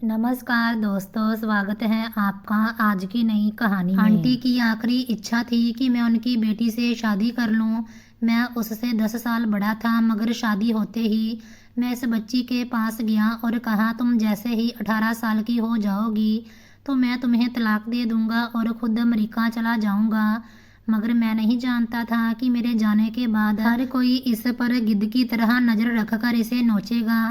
नमस्कार दोस्तों, स्वागत है आपका आज की नई कहानी में। आंटी की आखिरी इच्छा थी कि मैं उनकी बेटी से शादी कर लूं। मैं उससे 10 साल बड़ा था, मगर शादी होते ही मैं इस बच्ची के पास गया और कहा, तुम जैसे ही 18 साल की हो जाओगी तो मैं तुम्हें तलाक दे दूंगा और खुद अमेरिका चला जाऊंगा। मगर मैं नहीं जानता था कि मेरे जाने के बाद हर कोई इस पर गिद्ध की तरह नजर रखकर इसे नोचेगा।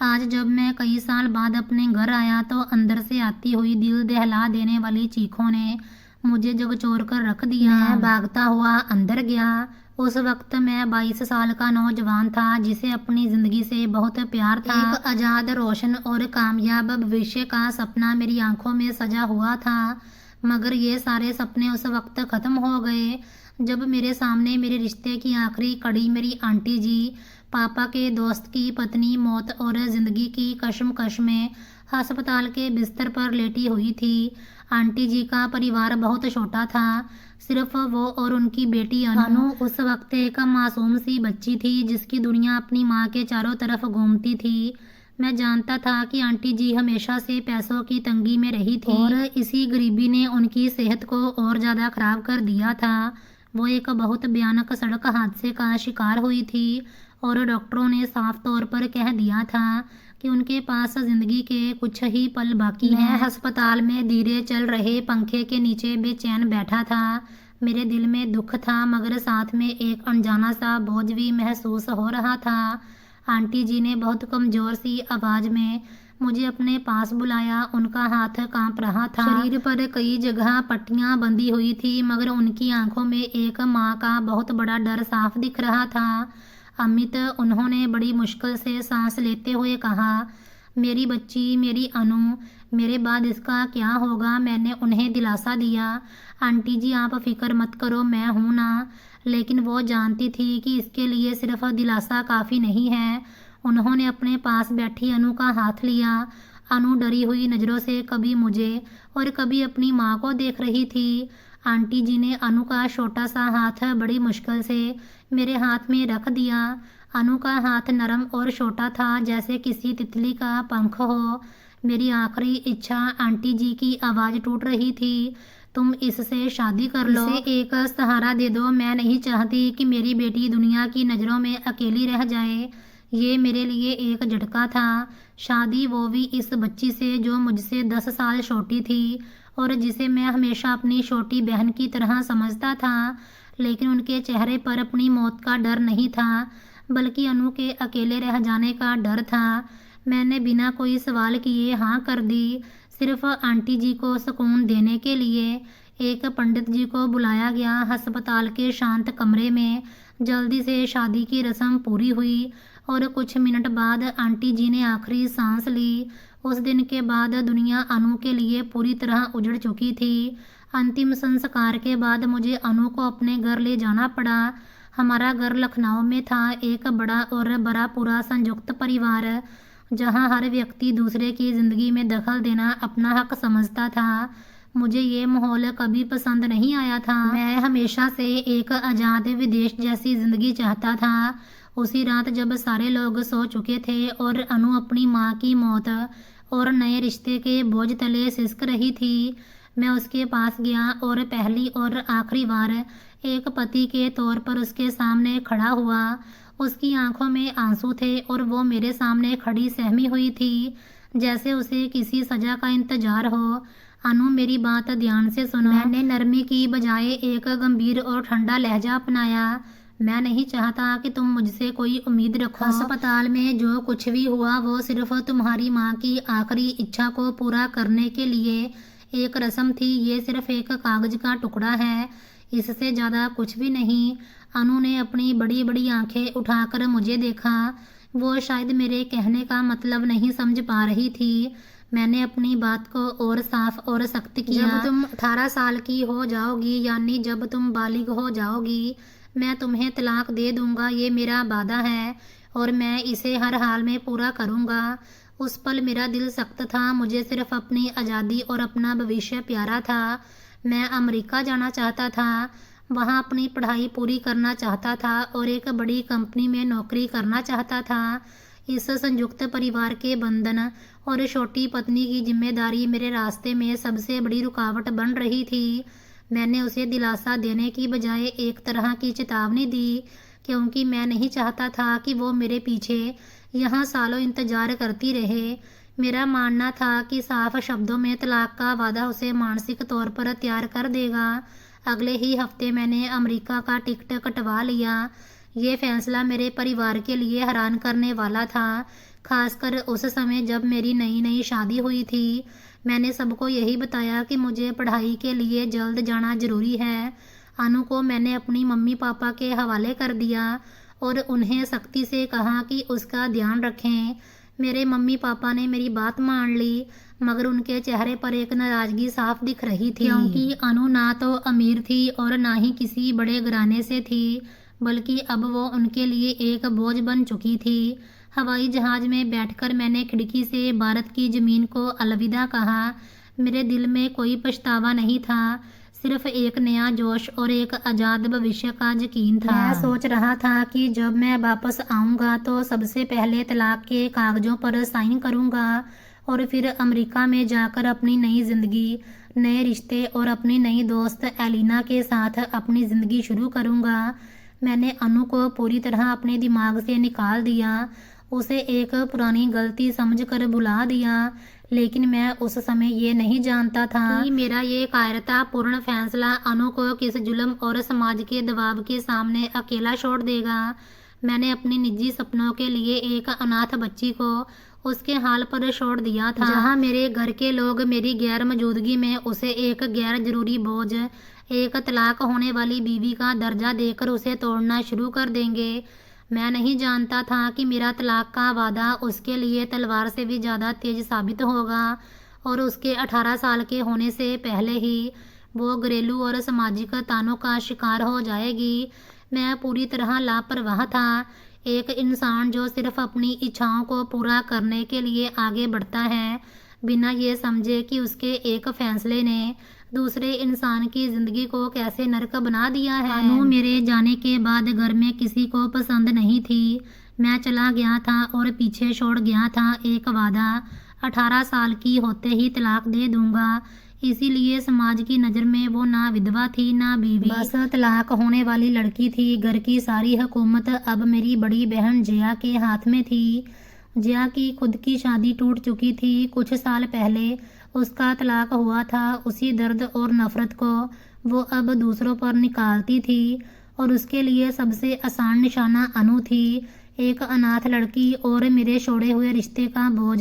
आज जब मैं कई साल बाद अपने घर आया तो अंदर से आती हुई दिल दहला देने वाली चीखों ने मुझे झकझोर कर रख दिया। मैं भागता हुआ अंदर गया। उस वक्त मैं 22 साल का नौजवान था जिसे अपनी जिंदगी से बहुत प्यार था। एक आजाद, रोशन और कामयाब भविष्य का सपना मेरी आंखों में सजा हुआ था। मगर ये सारे सपने उस वक्त खत्म हो गए जब मेरे सामने मेरे रिश्ते की आखिरी कड़ी, मेरी आंटी जी, पापा के दोस्त की पत्नी, मौत और जिंदगी की कशमकश में अस्पताल के बिस्तर पर लेटी हुई थी। आंटी जी का परिवार बहुत छोटा था, सिर्फ वो और उनकी बेटी अनु उस वक्त एक मासूम सी बच्ची थी जिसकी दुनिया अपनी माँ के चारों तरफ घूमती थी। मैं जानता था कि आंटी जी हमेशा से पैसों की तंगी में रही थी और इसी गरीबी ने उनकी सेहत को और ज़्यादा खराब कर दिया था। वो एक बहुत भयानक सड़क हादसे का शिकार हुई थी और डॉक्टरों ने साफ तौर पर कह दिया था कि उनके पास जिंदगी के कुछ ही पल बाकी हैं। मैं अस्पताल में धीरे चल रहे पंखे के नीचे बेचैन बैठा था। मेरे दिल में दुख था, मगर साथ में एक अनजाना सा बोझ भी महसूस हो रहा था। आंटी जी ने बहुत कमजोर सी आवाज में मुझे अपने पास बुलाया। उनका हाथ कांप रहा था। शरीर पर कई जगह पट्टियां बंधी हुई थी, मगर उनकी आंखों में एक माँ का बहुत बड़ा डर साफ दिख रहा था। अमित, उन्होंने बड़ी मुश्किल से सांस लेते हुए कहा, मेरी बच्ची, मेरी अनु, मेरे बाद इसका क्या होगा? मैंने उन्हें दिलासा दिया। आंटी जी, आप फिक्र मत करो, मैं हूँ ना। लेकिन वो जानती थी कि इसके लिए सिर्फ दिलासा काफ़ी नहीं है। उन्होंने अपने पास बैठी अनु का हाथ लिया। अनु डरी हुई नज़रों से कभी मुझे और कभी अपनी माँ को देख रही थी। आंटी जी ने अनु का छोटा सा हाथ बड़ी मुश्किल से मेरे हाथ में रख दिया। अनु का हाथ नरम और छोटा था, जैसे किसी तितली का पंख हो। मेरी आखिरी इच्छा, आंटी जी की आवाज़ टूट रही थी, तुम इससे शादी कर लो, इसे एक सहारा दे दो। मैं नहीं चाहती कि मेरी बेटी दुनिया की नज़रों में अकेली रह जाए। ये मेरे लिए एक झटका था। शादी, वो भी इस बच्ची से जो मुझसे 10 साल छोटी थी और जिसे मैं हमेशा अपनी छोटी बहन की तरह समझता था। लेकिन उनके चेहरे पर अपनी मौत का डर नहीं था, बल्कि अनु के अकेले रह जाने का डर था। मैंने बिना कोई सवाल किए हाँ कर दी, सिर्फ आंटी जी को सुकून देने के लिए। एक पंडित जी को बुलाया गया। अस्पताल के शांत कमरे में जल्दी से शादी की रस्म पूरी हुई और कुछ मिनट बाद आंटी जी ने आखिरी सांस ली। उस दिन के बाद दुनिया अनु के लिए पूरी तरह उजड़ चुकी थी। अंतिम संस्कार के बाद मुझे अनु को अपने घर ले जाना पड़ा। हमारा घर लखनऊ में था, एक बड़ा और बड़ा पूरा संयुक्त परिवार, जहां हर व्यक्ति दूसरे की ज़िंदगी में दखल देना अपना हक समझता था। मुझे ये माहौल कभी पसंद नहीं आया था। मैं हमेशा से एक आज़ाद विदेश जैसी ज़िंदगी चाहता था। उसी रात जब सारे लोग सो चुके थे और अनु अपनी माँ की मौत और नए रिश्ते के बोझ तले सिसक रही थी, मैं उसके पास गया और पहली और आखिरी बार एक पति के तौर पर उसके सामने खड़ा हुआ। उसकी आंखों में आंसू थे और वो मेरे सामने खड़ी सहमी हुई थी, जैसे उसे किसी सजा का इंतजार हो। अनु, मेरी बात ध्यान से सुनो। मैंने नरमी की बजाय एक गंभीर और ठंडा लहजा अपनाया। मैं नहीं चाहता कि तुम मुझसे कोई उम्मीद रखो। अस्पताल में जो कुछ भी हुआ वो सिर्फ तुम्हारी माँ की आखिरी इच्छा को पूरा करने के लिए एक रस्म थी। ये सिर्फ एक कागज का टुकड़ा है, इससे ज़्यादा कुछ भी नहीं। अनु ने अपनी बड़ी बड़ी आंखें उठाकर मुझे देखा। वो शायद मेरे कहने का मतलब नहीं समझ पा रही थी। मैंने अपनी बात को और साफ और सख्त किया। जब तुम 18 साल की हो जाओगी, यानी जब तुम बालिग हो जाओगी, मैं तुम्हें तलाक दे दूंगा। ये मेरा वादा है और मैं इसे हर हाल में पूरा करूंगा। उस पल मेरा दिल सख्त था। मुझे सिर्फ अपनी आज़ादी और अपना भविष्य प्यारा था। मैं अमेरिका जाना चाहता था, वहाँ अपनी पढ़ाई पूरी करना चाहता था और एक बड़ी कंपनी में नौकरी करना चाहता था। इस संयुक्त परिवार के बंधन और छोटी पत्नी की जिम्मेदारी मेरे रास्ते में सबसे बड़ी रुकावट बन रही थी। मैंने उसे दिलासा देने की बजाय एक तरह की चेतावनी दी, क्योंकि मैं नहीं चाहता था कि वो मेरे पीछे यहाँ सालों इंतजार करती रहे। मेरा मानना था कि साफ शब्दों में तलाक का वादा उसे मानसिक तौर पर तैयार कर देगा। अगले ही हफ्ते मैंने अमेरिका का टिकट कटवा लिया। ये फैसला मेरे परिवार के लिए हैरान करने वाला था, खासकर उस समय जब मेरी नई नई शादी हुई थी। मैंने सबको यही बताया कि मुझे पढ़ाई के लिए जल्द जाना जरूरी है। अनु को मैंने अपनी मम्मी पापा के हवाले कर दिया और उन्हें सख्ती से कहा कि उसका ध्यान रखें। मेरे मम्मी पापा ने मेरी बात मान ली, मगर उनके चेहरे पर एक नाराजगी साफ दिख रही थी, क्योंकि अनु ना तो अमीर थी और ना ही किसी बड़े घराने से थी, बल्कि अब वो उनके लिए एक बोझ बन चुकी थी। हवाई जहाज में बैठकर मैंने खिड़की से भारत की ज़मीन को अलविदा कहा। मेरे दिल में कोई पछतावा नहीं था, सिर्फ एक नया जोश और एक आज़ाद भविष्य का यकीन था। मैं सोच रहा था कि जब मैं वापस आऊँगा तो सबसे पहले तलाक के कागज़ों पर साइन करूँगा और फिर अमेरिका में जाकर अपनी नई ज़िंदगी, नए रिश्ते और अपनी नई दोस्त एलिना के साथ अपनी ज़िंदगी शुरू करूँगा। मैंने अनु को पूरी तरह अपने दिमाग से निकाल दिया, उसे एक पुरानी गलती समझकर भुला दिया। लेकिन मैं उस समय ये नहीं जानता था कि मेरा ये कायरतापूर्ण फैसला अनु को किस जुल्म और समाज के दबाव के सामने अकेला छोड़ देगा। मैंने अपने निजी सपनों के लिए एक अनाथ बच्ची को उसके हाल पर छोड़ दिया था, जहाँ मेरे घर के लोग मेरी गैर मौजूदगी में उसे एक गैर जरूरी बोझ, एक तलाक होने वाली बीवी का दर्जा देकर उसे तोड़ना शुरू कर देंगे। मैं नहीं जानता था कि मेरा तलाक का वादा उसके लिए तलवार से भी ज़्यादा तेज साबित होगा और उसके 18 साल के होने से पहले ही वो घरेलू और सामाजिक तानों का शिकार हो जाएगी। मैं पूरी तरह लापरवाह था। एक इंसान जो सिर्फ अपनी इच्छाओं को पूरा करने के लिए आगे बढ़ता है, बिना ये समझे कि उसके एक फैसले ने दूसरे इंसान की जिंदगी को कैसे नरक बना दिया है। अनु मेरे जाने के बाद घर में किसी को पसंद नहीं थी। मैं चला गया था और पीछे छोड़ गया था एक वादा, 18 साल की होते ही तलाक दे दूंगा। इसीलिए समाज की नज़र में वो ना विधवा थी ना बीवी, बस तलाक होने वाली लड़की थी। घर की सारी हुकूमत अब मेरी बड़ी बहन जया के हाथ में थी। जया की खुद की शादी टूट चुकी थी। कुछ साल पहले उसका तलाक हुआ था। उसी दर्द और नफरत को वो अब दूसरों पर निकालती थी और उसके लिए सबसे आसान निशाना अनु थी, एक अनाथ लड़की और मेरे छोड़े हुए रिश्ते का बोझ।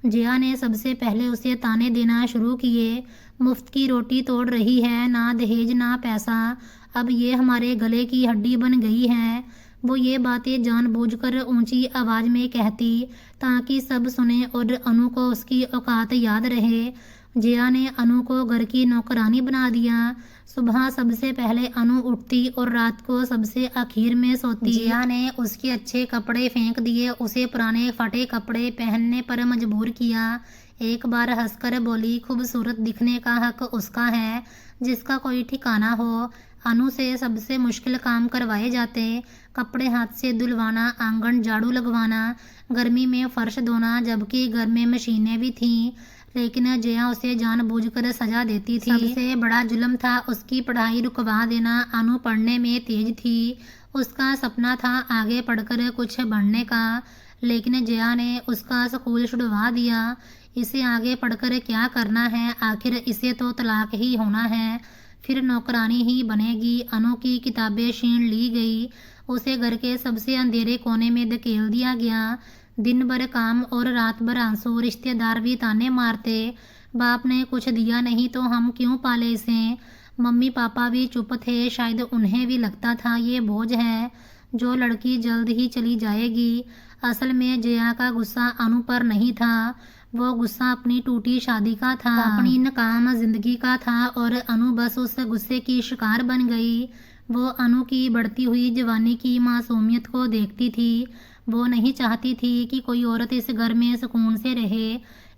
जया ने सबसे पहले उसे ताने देना शुरू किए, मुफ्त की रोटी तोड़ रही है, ना दहेज ना पैसा, अब ये हमारे गले की हड्डी बन गई है। वो ये बातें जानबूझकर ऊंची आवाज़ में कहती ताकि सब सुने और अनु को उसकी औकात याद रहे। जया ने अनु को घर की नौकरानी बना दिया। सुबह सबसे पहले अनु उठती और रात को सबसे आखिर में सोती। जया ने उसके अच्छे कपड़े फेंक दिए, उसे पुराने फटे कपड़े पहनने पर मजबूर किया। एक बार हंसकर बोली, खूबसूरत दिखने का हक उसका है जिसका कोई ठिकाना हो। अनु से सबसे मुश्किल काम करवाए जाते, कपड़े हाथ से धुलवाना, आंगन झाड़ू लगवाना, गर्मी में फर्श धोना, जबकि घर में मशीनें भी थीं। लेकिन जया उसे जानबूझकर सजा देती थी। सबसे बड़ा जुल्म था उसकी पढ़ाई रुकवा देना। अनु पढ़ने में तेज थी, उसका सपना था आगे पढ़कर कुछ बनने का, लेकिन जया ने उसका स्कूल छुड़वा दिया। इसे आगे पढ़कर क्या करना है, आखिर इसे तो तलाक ही होना है, फिर नौकरानी ही बनेगी। अनु की किताबें छीन ली गई, उसे घर के सबसे अंधेरे कोने में धकेल दिया गया। दिन भर काम और रात भर आंसू, रिश्तेदार भी ताने मारते, बाप ने कुछ दिया नहीं तो हम क्यों पाले इसे। मम्मी पापा भी चुप थे, शायद उन्हें भी लगता था ये बोझ है, जो लड़की जल्द ही चली जाएगी। असल में जया का गुस्सा अनु पर नहीं था, वो गुस्सा अपनी टूटी शादी का था, अपनी नाकाम जिंदगी का था और अनु बस उस गुस्से की शिकार बन गई। वो अनु की बढ़ती हुई जवानी की मासूमियत को देखती थी। वो नहीं चाहती थी कि कोई औरत इस घर में सुकून से रहे।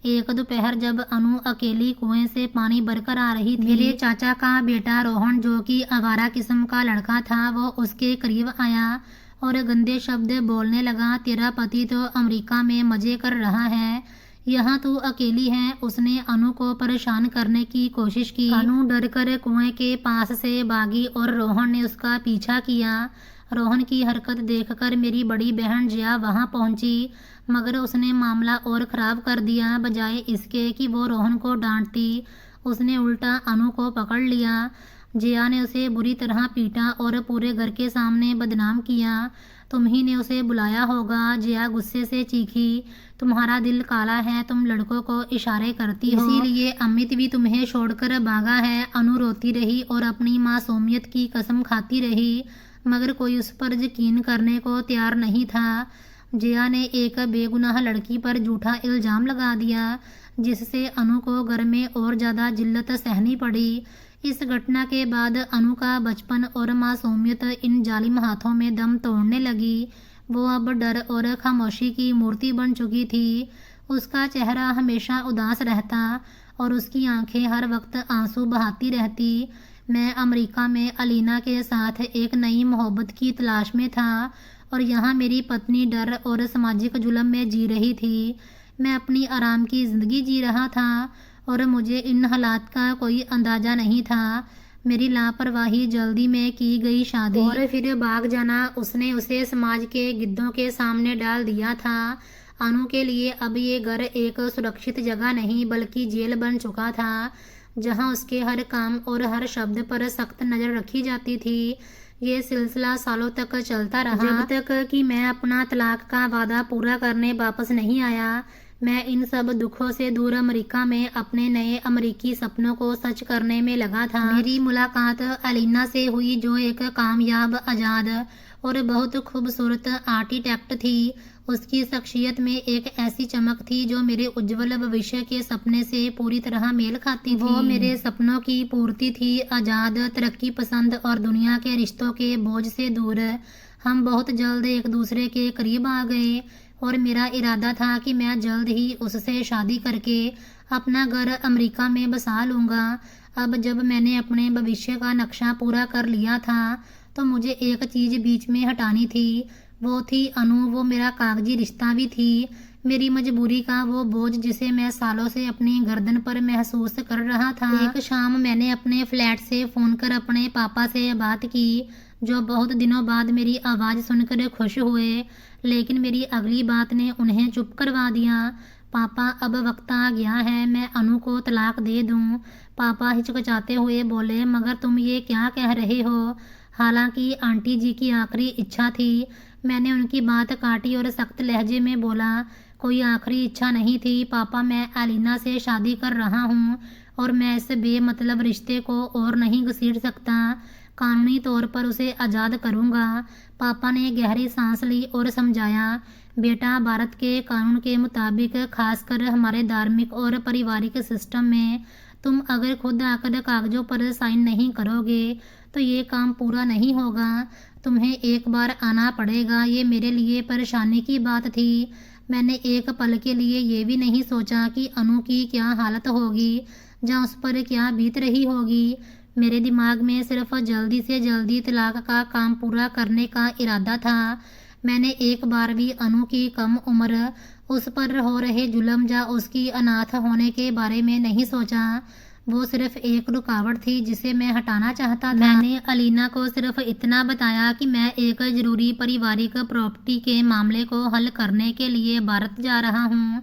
एक दोपहर जब अनु अकेली कुएं से पानी भरकर आ रही थी, मेरे चाचा का बेटा रोहन, जो कि आवारा किस्म का लड़का था, वो उसके करीब आया और गंदे शब्द बोलने लगा। तेरा पति तो अमेरिका में मजे कर रहा है, यहाँ तू अकेली है। उसने अनु को परेशान करने की कोशिश की। अनु डरकर कुएं के पास से भागी और रोहन ने उसका पीछा किया। रोहन की हरकत देखकर मेरी बड़ी बहन जया वहां पहुंची, मगर उसने मामला और ख़राब कर दिया। बजाय इसके कि वो रोहन को डांटती, उसने उल्टा अनु को पकड़ लिया। जया ने उसे बुरी तरह पीटा और पूरे घर के सामने बदनाम किया। तुम ही ने उसे बुलाया होगा। जया गुस्से से चीखी, तुम्हारा दिल काला है, तुम लड़कों को इशारे करती हो, इसीलिए अमित भी तुम्हें छोड़कर भागा है। अनु रोती रही और अपनी मासूमियत की कसम खाती रही, मगर कोई उस पर यकीन करने को तैयार नहीं था। जया ने एक बेगुनाह लड़की पर झूठा इल्ज़ाम लगा दिया, जिससे अनु को घर में और ज़्यादा जिल्लत सहनी पड़ी। इस घटना के बाद अनु का बचपन और मासूमियत इन जालिम हाथों में दम तोड़ने लगी। वो अब डर और खामोशी की मूर्ति बन चुकी थी। उसका चेहरा हमेशा उदास रहता और उसकी आंखें हर वक्त आंसू बहाती रहती। मैं अमेरिका में अलीना के साथ एक नई मोहब्बत की तलाश में था और यहाँ मेरी पत्नी डर और सामाजिक जुल्म में जी रही थी। मैं अपनी आराम की ज़िंदगी जी रहा था और मुझे इन हालात का कोई अंदाज़ा नहीं था। मेरी लापरवाही, जल्दी में की गई शादी और फिर भाग जाना, उसने उसे समाज के गिद्धों के सामने डाल दिया था। अनु के लिए अब ये घर एक सुरक्षित जगह नहीं बल्कि जेल बन चुका था, जहां उसके हर काम और हर शब्द पर सख्त नज़र रखी जाती थी। ये सिलसिला सालों तक चलता रहा, जब तक कि मैं अपना तलाक का वादा पूरा करने वापस नहीं आया। मैं इन सब दुखों से दूर अमेरिका में अपने नए अमेरिकी सपनों को सच करने में लगा था। मेरी मुलाकात अलीना से हुई, जो एक कामयाब, आज़ाद और बहुत खूबसूरत आर्किटेक्ट थी। उसकी शख्सियत में एक ऐसी चमक थी जो मेरे उज्जवल भविष्य के सपने से पूरी तरह मेल खाती थी। वो मेरे सपनों की पूर्ति थी, आज़ाद, तरक्की पसंद और दुनिया के रिश्तों के बोझ से दूर। हम बहुत जल्द एक दूसरे के करीब आ गए और मेरा इरादा था कि मैं जल्द ही उससे शादी करके अपना घर अमेरिका में बसा लूँगा। अब जब मैंने अपने भविष्य का नक्शा पूरा कर लिया था तो मुझे एक चीज़ बीच में हटानी थी। वो थी अनु। वो मेरा कागजी रिश्ता भी थी, मेरी मजबूरी का वो बोझ जिसे मैं सालों से अपनी गर्दन पर महसूस कर रहा था। एक शाम मैंने अपने फ्लैट से फ़ोन कर अपने पापा से बात की, जो बहुत दिनों बाद मेरी आवाज़ सुनकर खुश हुए, लेकिन मेरी अगली बात ने उन्हें चुप करवा दिया। पापा, अब वक्त आ गया है मैं अनु को तलाक दे दूं। पापा हिचकिचाते हुए बोले, मगर तुम ये क्या कह रहे हो? हालांकि आंटी जी की आखिरी इच्छा थी। मैंने उनकी बात काटी और सख्त लहजे में बोला, कोई आखिरी इच्छा नहीं थी पापा, मैं अलीना से शादी कर रहा हूँ और मैं इस बेमतलब रिश्ते को और नहीं घसीट सकता। कानूनी तौर पर उसे आज़ाद करूँगा। पापा ने गहरी सांस ली और समझाया, बेटा, भारत के कानून के मुताबिक, खासकर हमारे धार्मिक और पारिवारिक सिस्टम में, तुम अगर खुद आकर कागजों पर साइन नहीं करोगे तो ये काम पूरा नहीं होगा। तुम्हें एक बार आना पड़ेगा। ये मेरे लिए परेशानी की बात थी। मैंने एक पल के लिए ये भी नहीं सोचा कि अनु की क्या हालत होगी, जहाँ उस पर क्या बीत रही होगी। मेरे दिमाग में सिर्फ जल्दी से जल्दी तलाक का काम पूरा करने का इरादा था। मैंने एक बार भी अनु की कम उम्र, उस पर हो रहे जुल्म या उसकी अनाथ होने के बारे में नहीं सोचा। वो सिर्फ एक रुकावट थी जिसे मैं हटाना चाहता था। मैंने अलीना को सिर्फ इतना बताया कि मैं एक ज़रूरी पारिवारिक प्रॉपर्टी के मामले को हल करने के लिए भारत जा रहा हूँ,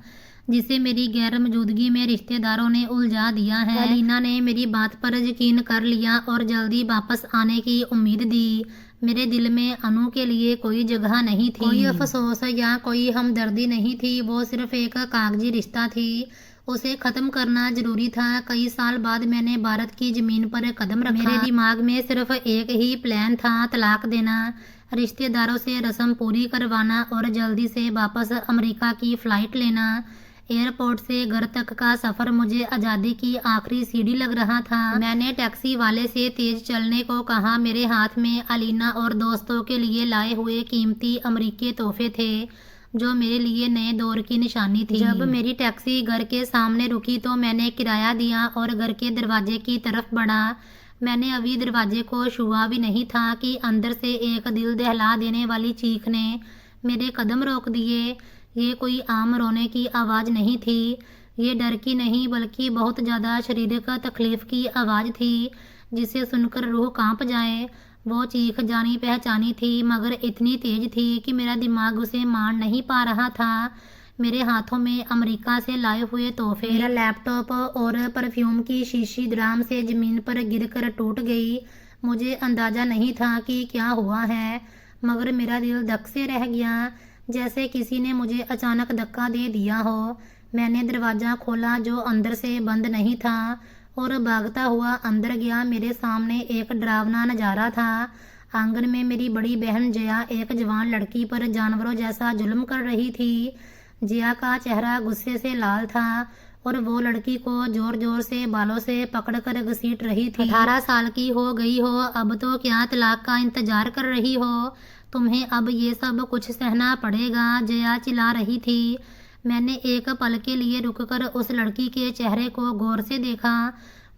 जिसे मेरी गैर मौजूदगी में रिश्तेदारों ने उलझा दिया है। अलीना ने मेरी बात पर यकीन कर लिया और जल्दी वापस आने की उम्मीद दी। मेरे दिल में अनु के लिए कोई जगह नहीं थी, कोई अफसोस या कोई हमदर्दी नहीं थी। वो सिर्फ एक कागजी रिश्ता थी, उसे ख़त्म करना जरूरी था। कई साल बाद मैंने भारत की ज़मीन पर कदम रखा। मेरे दिमाग में सिर्फ एक ही प्लान था, तलाक देना, रिश्तेदारों से रस्म पूरी करवाना और जल्दी से वापस अमेरिका की फ़्लाइट लेना। एयरपोर्ट से घर तक का सफ़र मुझे आज़ादी की आखिरी सीढ़ी लग रहा था। मैंने टैक्सी वाले से तेज़ चलने को कहा। मेरे हाथ में अलीना और दोस्तों के लिए लाए हुए कीमती अमेरिकी तोहफे थे, जो मेरे लिए नए दौर की निशानी थी। जब मेरी टैक्सी घर के सामने रुकी तो मैंने किराया दिया और घर के दरवाजे की तरफ बढ़ा। मैंने अभी दरवाजे को छुआ भी नहीं था कि अंदर से एक दिल दहला देने वाली चीख ने मेरे कदम रोक दिए। ये कोई आम रोने की आवाज़ नहीं थी, ये डर की नहीं बल्कि बहुत ज़्यादा शारीरिक तकलीफ़ की आवाज़ थी जिसे सुनकर रूह कांप जाए। वो चीख जानी पहचानी थी मगर इतनी तेज़ थी कि मेरा दिमाग उसे मान नहीं पा रहा था। मेरे हाथों में अमेरिका से लाए हुए तोहफे, मेरा लैपटॉप और परफ्यूम की शीशी ड्राम से ज़मीन पर गिरकर टूट गई। मुझे अंदाज़ा नहीं था कि क्या हुआ है मगर मेरा दिल धक से रह गया जैसे किसी ने मुझे अचानक धक्का दे दिया हो। मैंने दरवाज़ा खोला जो अंदर से बंद नहीं था और भागता हुआ अंदर गया। मेरे सामने एक डरावना नज़ारा था। आंगन में मेरी बड़ी बहन जया एक जवान लड़की पर जानवरों जैसा जुल्म कर रही थी। जया का चेहरा गुस्से से लाल था और वो लड़की को जोर जोर से बालों से पकड़कर घसीट रही थी। 18 साल की हो गई हो, अब तो क्या तलाक का इंतजार कर रही हो? तुम्हें अब ये सब कुछ सहना पड़ेगा, जया चिल्ला रही थी। मैंने एक पल के लिए रुककर उस लड़की के चेहरे को गौर से देखा।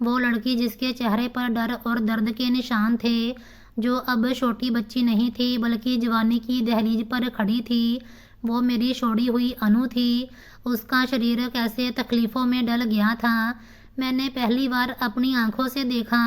वो लड़की जिसके चेहरे पर डर और दर्द के निशान थे, जो अब छोटी बच्ची नहीं थी बल्कि जवानी की दहलीज पर खड़ी थी, वो मेरी छोड़ी हुई अनु थी। उसका शरीर कैसे तकलीफ़ों में डल गया था। मैंने पहली बार अपनी आंखों से देखा।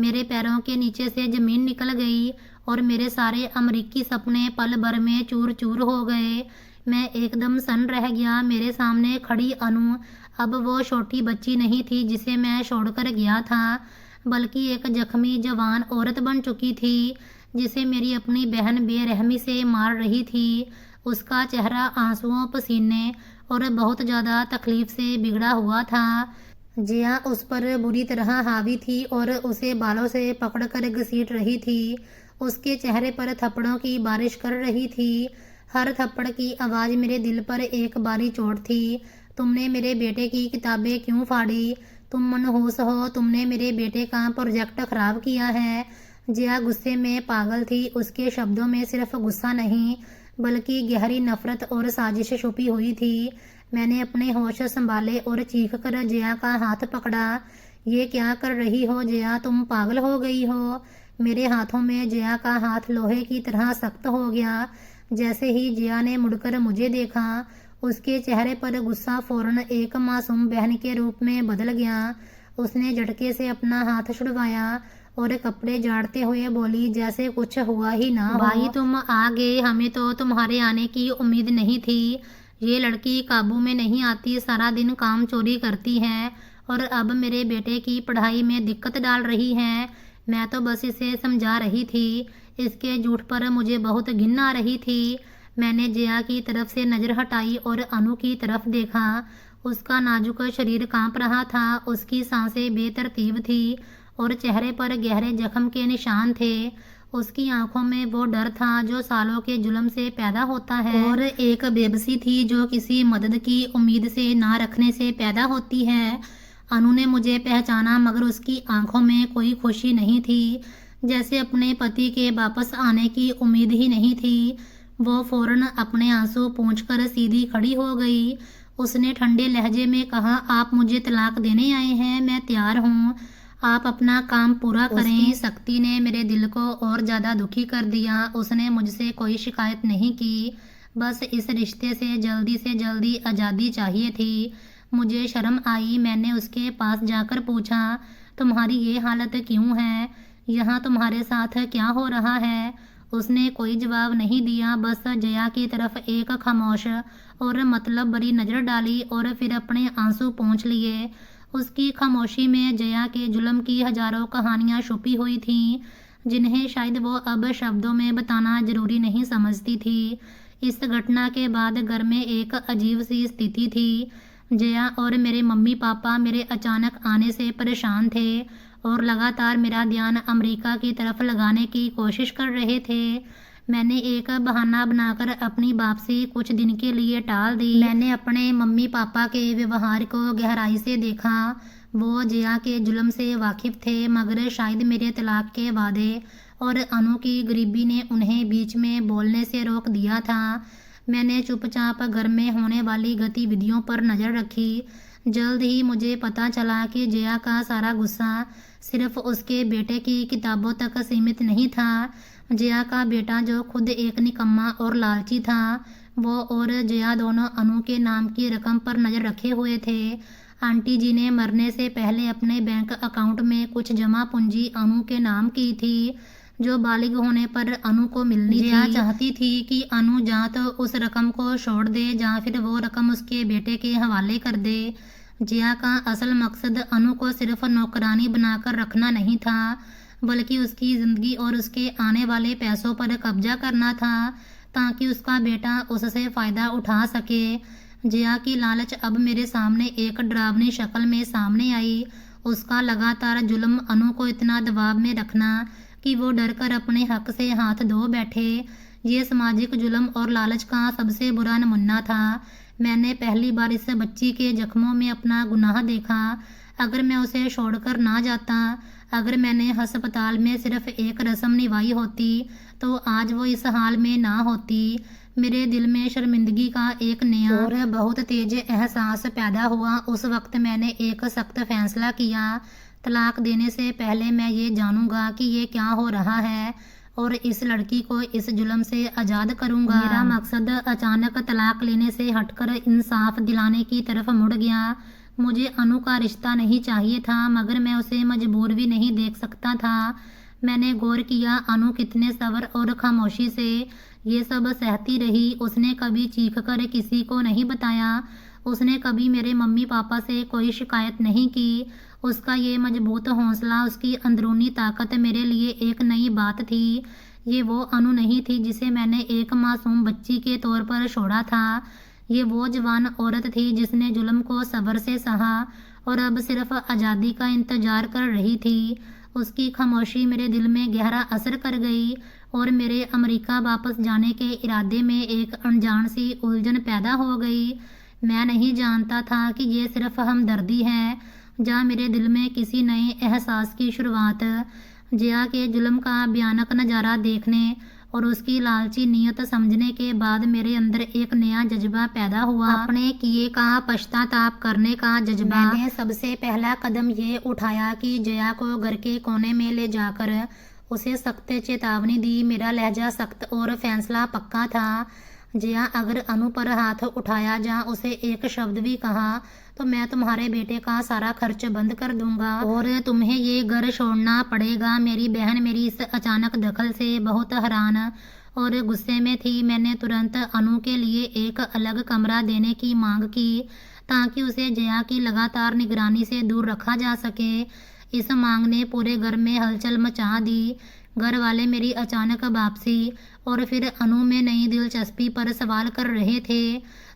मेरे पैरों के नीचे से ज़मीन निकल गई और मेरे सारे अमरीकी सपने पल भर में चूर चूर हो गए। मैं एकदम सन्न रह गया। मेरे सामने खड़ी अनु अब वो छोटी बच्ची नहीं थी जिसे मैं छोड़कर गया था, बल्कि एक जख्मी जवान औरत बन चुकी थी जिसे मेरी अपनी बहन बेरहमी से मार रही थी। उसका चेहरा आंसुओं, पसीने और बहुत ज़्यादा तकलीफ से बिगड़ा हुआ था। जिया उस पर बुरी तरह हावी थी और उसे बालों से पकड़कर घसीट रही थी। उसके चेहरे पर थप्पड़ों की बारिश कर रही थी। हर थप्पड़ की आवाज़ मेरे दिल पर एक बारी चोट थी। तुमने मेरे बेटे की किताबें क्यों फाड़ी? तुम मनहूस हो, तुमने मेरे बेटे का प्रोजेक्ट खराब किया है। जिया गुस्से में पागल थी। उसके शब्दों में सिर्फ गुस्सा नहीं बल्कि गहरी नफरत और साजिश छुपी हुई थी। मैंने अपने होश संभाले और चीख कर जिया का हाथ पकड़ा। ये क्या कर रही हो जिया? तुम पागल हो गई हो? मेरे हाथों में जिया का हाथ लोहे की तरह सख्त हो गया। जैसे ही जिया ने मुड़कर मुझे देखा, उसके चेहरे पर गुस्सा फौरन एक मासूम बहन के रूप में बदल गया। उसने झटके से अपना हाथ छुड़वाया और कपड़े झाड़ते हुए बोली जैसे कुछ हुआ ही ना हो। भाई तुम आ गए, हमें तो तुम्हारे आने की उम्मीद नहीं थी। ये लड़की काबू में नहीं आती, सारा दिन काम चोरी करती है और अब मेरे बेटे की पढ़ाई में दिक्कत डाल रही है। मैं तो बस इसे समझा रही थी। इसके झूठ पर मुझे बहुत घिन आ रही थी। मैंने जिया की तरफ से नज़र हटाई और अनु की तरफ देखा। उसका नाजुक शरीर कांप रहा था, उसकी सांसें बेतरतीब थी और चेहरे पर गहरे जख्म के निशान थे। उसकी आंखों में वो डर था जो सालों के जुल्म से पैदा होता है और एक बेबसी थी जो किसी मदद की उम्मीद से ना रखने से पैदा होती है। अनु ने मुझे पहचाना मगर उसकी आंखों में कोई खुशी नहीं थी, जैसे अपने पति के वापस आने की उम्मीद ही नहीं थी। वो फौरन अपने आंसू पोंछकर सीधी खड़ी हो गई। उसने ठंडे लहजे में कहा, आप मुझे तलाक देने आए हैं? मैं तैयार हूँ, आप अपना काम पूरा करें। सख्ती ने मेरे दिल को और ज़्यादा दुखी कर दिया। उसने मुझसे कोई शिकायत नहीं की, बस इस रिश्ते से जल्दी आज़ादी चाहिए थी। मुझे शर्म आई। मैंने उसके पास जाकर पूछा, तुम्हारी ये हालत क्यों है? यहाँ तुम्हारे साथ क्या हो रहा है? उसने कोई जवाब नहीं दिया, बस जया की तरफ एक खामोश और मतलब भरी नज़र डाली और फिर अपने आंसू पोंछ लिए। उसकी खामोशी में जया के जुल्म की हजारों कहानियाँ छुपी हुई थीं, जिन्हें शायद वो अब शब्दों में बताना जरूरी नहीं समझती थी। इस घटना के बाद घर में एक अजीब सी स्थिति थी। जया और मेरे मम्मी पापा मेरे अचानक आने से परेशान थे और लगातार मेरा ध्यान अमेरिका की तरफ लगाने की कोशिश कर रहे थे। मैंने एक बहाना बनाकर अपनी वापसी कुछ दिन के लिए टाल दी। मैंने अपने मम्मी पापा के व्यवहार को गहराई से देखा। वो जया के जुल्म से वाकिफ थे मगर शायद मेरे तलाक के वादे और अनु की गरीबी ने उन्हें बीच में बोलने से रोक दिया था। मैंने चुपचाप घर में होने वाली गतिविधियों पर नज़र रखी। जल्द ही मुझे पता चला कि जया का सारा गुस्सा सिर्फ उसके बेटे की किताबों तक सीमित नहीं था। जया का बेटा जो खुद एक निकम्मा और लालची था, वो और जया दोनों अनु के नाम की रकम पर नज़र रखे हुए थे। आंटी जी ने मरने से पहले अपने बैंक अकाउंट में कुछ जमा पूंजी अनु के नाम की थी, जो बालिग होने पर अनु को मिलनी थी। जया चाहती थी कि अनु या तो उस रकम को छोड़ दे या फिर वो रकम उसके बेटे के हवाले कर दे। जया का असल मकसद अनु को सिर्फ नौकरानी बनाकर रखना नहीं था, बल्कि उसकी ज़िंदगी और उसके आने वाले पैसों पर कब्जा करना था, ताकि उसका बेटा उससे फ़ायदा उठा सके। जया की लालच अब मेरे सामने एक डरावनी शक्ल में सामने आई। उसका लगातार जुल्म अनु को इतना दबाव में रखना कि वो डरकर अपने हक से हाथ धो बैठे। ये सामाजिक जुल्म और लालच का सबसे बुरा नमूना था। मैंने पहली बार इस बच्ची के जख्मों में अपना गुनाह देखा। अगर मैं उसे छोड़कर ना जाता, अगर मैंने अस्पताल में सिर्फ एक रस्म निभाई होती, तो आज वो इस हाल में ना होती। मेरे दिल में शर्मिंदगी का एक नया और बहुत तेज एहसास पैदा हुआ। उस वक्त मैंने एक सख्त फैसला किया। तलाक देने से पहले मैं ये जानूंगा कि ये क्या हो रहा है और इस लड़की को इस जुल्म से आज़ाद करूंगा। मेरा मकसद अचानक तलाक लेने से हटकर इंसाफ दिलाने की तरफ मुड़ गया। मुझे अनु का रिश्ता नहीं चाहिए था, मगर मैं उसे मजबूर भी नहीं देख सकता था। मैंने गौर किया अनु कितने सब्र और खामोशी से ये सब सहती रही। उसने कभी चीख कर किसी को नहीं बताया। उसने कभी मेरे मम्मी पापा से कोई शिकायत नहीं की। उसका ये मजबूत हौसला, उसकी अंदरूनी ताकत मेरे लिए एक नई बात थी। ये वो अनु नहीं थी जिसे मैंने एक मासूम बच्ची के तौर पर छोड़ा था। ये वो जवान औरत थी जिसने जुल्म को सब्र से सहा और अब सिर्फ आज़ादी का इंतजार कर रही थी। उसकी खामोशी मेरे दिल में गहरा असर कर गई और मेरे अमेरिका वापस जाने के इरादे में एक अनजान सी उलझन पैदा हो गई। मैं नहीं जानता था कि ये सिर्फ हमदर्दी है या मेरे दिल में किसी नए एहसास की शुरुआत। जया के जुल्म का भयानक नज़ारा देखने और उसकी लालची नीयत समझने के बाद मेरे अंदर एक नया जज्बा पैदा हुआ, अपने किए का पश्चाताप करने का जज्बा। मैंने सबसे पहला कदम ये उठाया कि जया को घर के कोने में ले जाकर उसे सख्त चेतावनी दी। मेरा लहजा सख्त और फैसला पक्का था। जया, अगर अनु पर हाथ उठाया या उसे एक शब्द भी कहा तो मैं तुम्हारे बेटे का सारा खर्च बंद कर दूंगा और तुम्हें ये घर छोड़ना पड़ेगा। मेरी बहन मेरी इस अचानक दखल से बहुत हैरान और गुस्से में थी। मैंने तुरंत अनु के लिए एक अलग कमरा देने की मांग की ताकि उसे जया की लगातार निगरानी से दूर रखा जा सके। इस मांग ने पूरे घर में हलचल मचा दी। घर वाले मेरी अचानक वापसी और फिर अनु में नई दिलचस्पी पर सवाल कर रहे थे।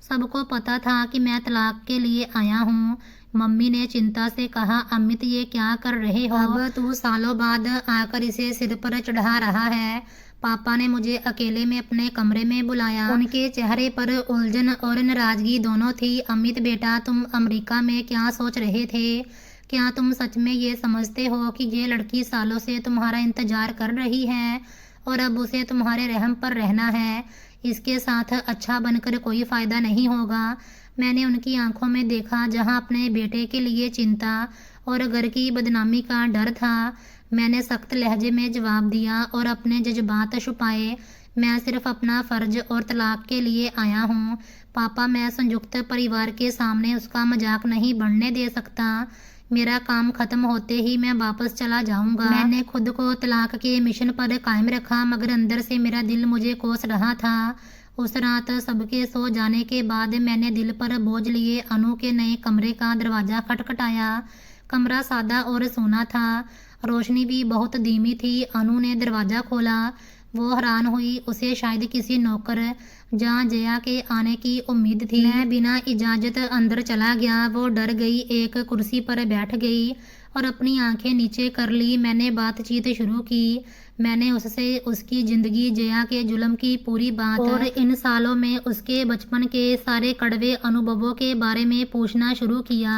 सबको पता था कि मैं तलाक के लिए आया हूँ। मम्मी ने चिंता से कहा, अमित ये क्या कर रहे हो? अब तू सालों बाद आकर इसे सिर पर चढ़ा रहा है। पापा ने मुझे अकेले में अपने कमरे में बुलाया। उनके चेहरे पर उलझन और नाराजगी दोनों थी। अमित बेटा, तुम अमेरिका में क्या सोच रहे थे? क्या तुम सच में ये समझते हो कि ये लड़की सालों से तुम्हारा इंतजार कर रही है और अब उसे तुम्हारे रहम पर रहना है? इसके साथ अच्छा बनकर कोई फ़ायदा नहीं होगा। मैंने उनकी आंखों में देखा जहां अपने बेटे के लिए चिंता और घर की बदनामी का डर था। मैंने सख्त लहजे में जवाब दिया और अपने जज्बात छुपाए। मैं सिर्फ अपना फ़र्ज और तलाक के लिए आया हूँ। पापा, मैं संयुक्त परिवार के सामने उसका मजाक नहीं बढ़ने दे सकता। मेरा काम खत्म होते ही मैं वापस चला जाऊंगा। मैंने खुद को तलाक के मिशन पर कायम रखा, मगर अंदर से मेरा दिल मुझे कोस रहा था। उस रात सबके सो जाने के बाद मैंने दिल पर बोझ लिए अनु के नए कमरे का दरवाज़ा खटखटाया। कमरा सादा और सूना था, रोशनी भी बहुत धीमी थी। अनु ने दरवाज़ा खोला। वो हैरान हुई। उसे शायद किसी नौकर या जया के आने की उम्मीद थी। मैं बिना इजाज़त अंदर चला गया। वो डर गई, एक कुर्सी पर बैठ गई और अपनी आंखें नीचे कर ली। मैंने बातचीत शुरू की। मैंने उससे उसकी ज़िंदगी, जया के जुल्म की पूरी बात और इन सालों में उसके बचपन के सारे कड़वे अनुभवों के बारे में पूछना शुरू किया।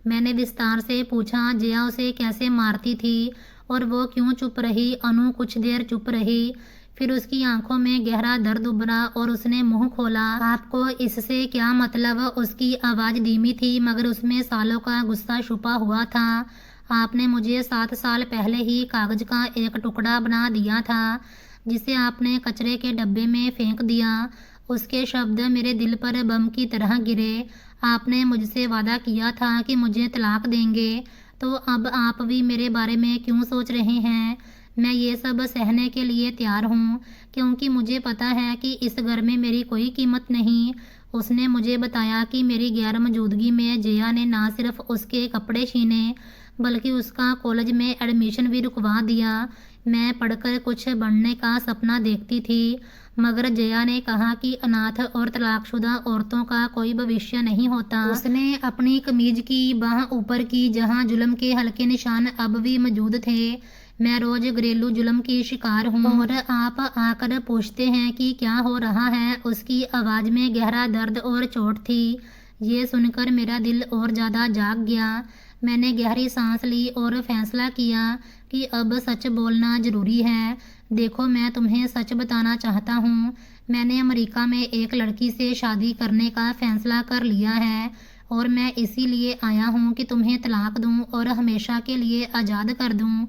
मैंने विस्तार से पूछा, जया उसे कैसे मारती थी और वो क्यों चुप रही? अनु कुछ देर चुप रही, फिर उसकी आंखों में गहरा दर्द उभरा और उसने मुंह खोला। आपको इससे क्या मतलब? उसकी आवाज़ धीमी थी मगर उसमें सालों का गुस्सा छुपा हुआ था। आपने मुझे 7 साल पहले ही कागज का एक टुकड़ा बना दिया था जिसे आपने कचरे के डब्बे में फेंक दिया। उसके शब्द मेरे दिल पर बम की तरह गिरे। आपने मुझसे वादा किया था कि मुझे तलाक देंगे, तो अब आप भी मेरे बारे में क्यों सोच रहे हैं? मैं ये सब सहने के लिए तैयार हूँ क्योंकि मुझे पता है कि इस घर में मेरी कोई कीमत नहीं। उसने मुझे बताया कि मेरी गैर मौजूदगी में जया ने ना सिर्फ उसके कपड़े छीने बल्कि उसका कॉलेज में एडमिशन भी रुकवा दिया। मैं पढ़कर कुछ बनने का सपना देखती थी मगर जया ने कहा कि अनाथ और तलाकशुदा औरतों का कोई भविष्य नहीं होता। उसने अपनी कमीज की बाह ऊपर की जहां जुल्म के हल्के निशान अब भी मौजूद थे। मैं रोज घरेलू जुल्म की शिकार हूँ और आप आकर पूछते हैं कि क्या हो रहा है। उसकी आवाज़ में गहरा दर्द और चोट थी। ये सुनकर मेरा दिल और ज़्यादा जाग गया। मैंने गहरी सांस ली और फैसला किया कि अब सच बोलना ज़रूरी है। देखो, मैं तुम्हें सच बताना चाहता हूँ। मैंने अमेरिका में एक लड़की से शादी करने का फैसला कर लिया है और मैं इसीलिए आया हूँ कि तुम्हें तलाक दूँ और हमेशा के लिए आज़ाद कर दूँ।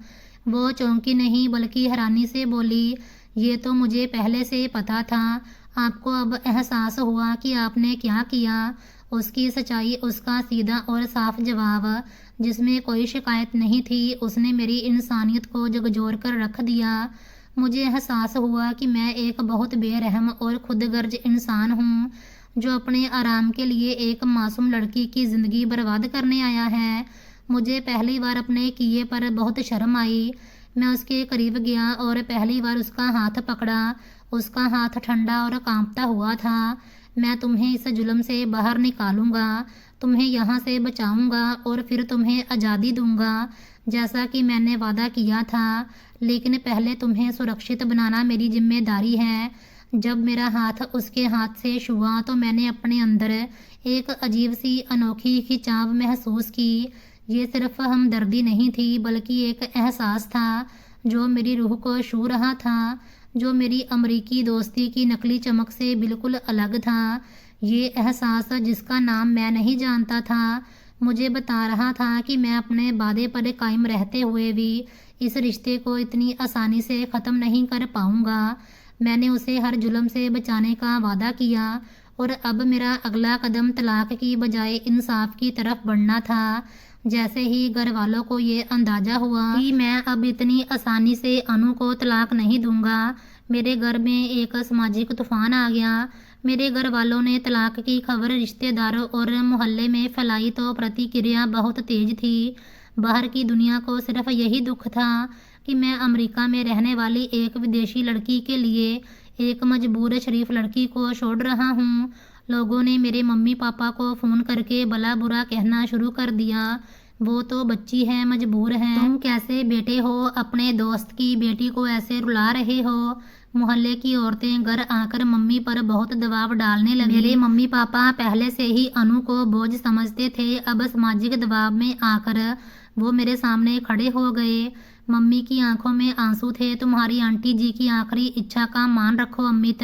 वो चौंकी नहीं बल्कि हैरानी से बोली, ये तो मुझे पहले से पता था। आपको अब एहसास हुआ कि आपने क्या किया? उसकी सच्चाई, उसका सीधा और साफ जवाब जिसमें कोई शिकायत नहीं थी, उसने मेरी इंसानियत को झकझोर कर रख दिया। मुझे एहसास हुआ कि मैं एक बहुत बेरहम और खुदगर्ज इंसान हूँ जो अपने आराम के लिए एक मासूम लड़की की ज़िंदगी बर्बाद करने आया है। मुझे पहली बार अपने किए पर बहुत शर्म आई। मैं उसके करीब गया और पहली बार उसका हाथ पकड़ा। उसका हाथ ठंडा और कांपता हुआ था। मैं तुम्हें इस जुल्म से बाहर निकालूंगा, तुम्हें यहाँ से बचाऊंगा और फिर तुम्हें आज़ादी दूंगा जैसा कि मैंने वादा किया था। लेकिन पहले तुम्हें सुरक्षित बनाना मेरी जिम्मेदारी है। जब मेरा हाथ उसके हाथ से छुआ तो मैंने अपने अंदर एक अजीब सी अनोखी खिंचाव महसूस की। ये सिर्फ हमदर्दी नहीं थी बल्कि एक एहसास था जो मेरी रूह को छू रहा था, जो मेरी अमरीकी दोस्ती की नकली चमक से बिल्कुल अलग था। ये एहसास जिसका नाम मैं नहीं जानता था मुझे बता रहा था कि मैं अपने वादे पर कायम रहते हुए भी इस रिश्ते को इतनी आसानी से ख़त्म नहीं कर पाऊंगा। मैंने उसे हर जुल्म से बचाने का वादा किया और अब मेरा अगला कदम तलाक की बजाय इंसाफ की तरफ बढ़ना था। जैसे ही घर वालों को ये अंदाज़ा हुआ कि मैं अब इतनी आसानी से अनु को तलाक नहीं दूंगा, मेरे घर में एक सामाजिक तूफान आ गया। मेरे घर वालों ने तलाक की खबर रिश्तेदारों और मोहल्ले में फैलाई तो प्रतिक्रिया बहुत तेज थी। बाहर की दुनिया को सिर्फ यही दुख था कि मैं अमेरिका में रहने वाली एक विदेशी लड़की के लिए एक मजबूर शरीफ लड़की को छोड़ रहा हूँ। लोगों ने मेरे मम्मी पापा को फ़ोन करके भला बुरा कहना शुरू कर दिया। वो तो बच्ची है, मजबूर है। तुम कैसे बेटे हो, अपने दोस्त की बेटी को ऐसे रुला रहे हो। मोहल्ले की औरतें घर आकर मम्मी पर बहुत दबाव डालने लगी। मेरे मम्मी पापा पहले से ही अनु को बोझ समझते थे, अब सामाजिक दबाव में आकर वो मेरे सामने खड़े हो गए। मम्मी की आंखों में आंसू थे। तुम्हारी आंटी जी की आखिरी इच्छा का मान रखो अमित।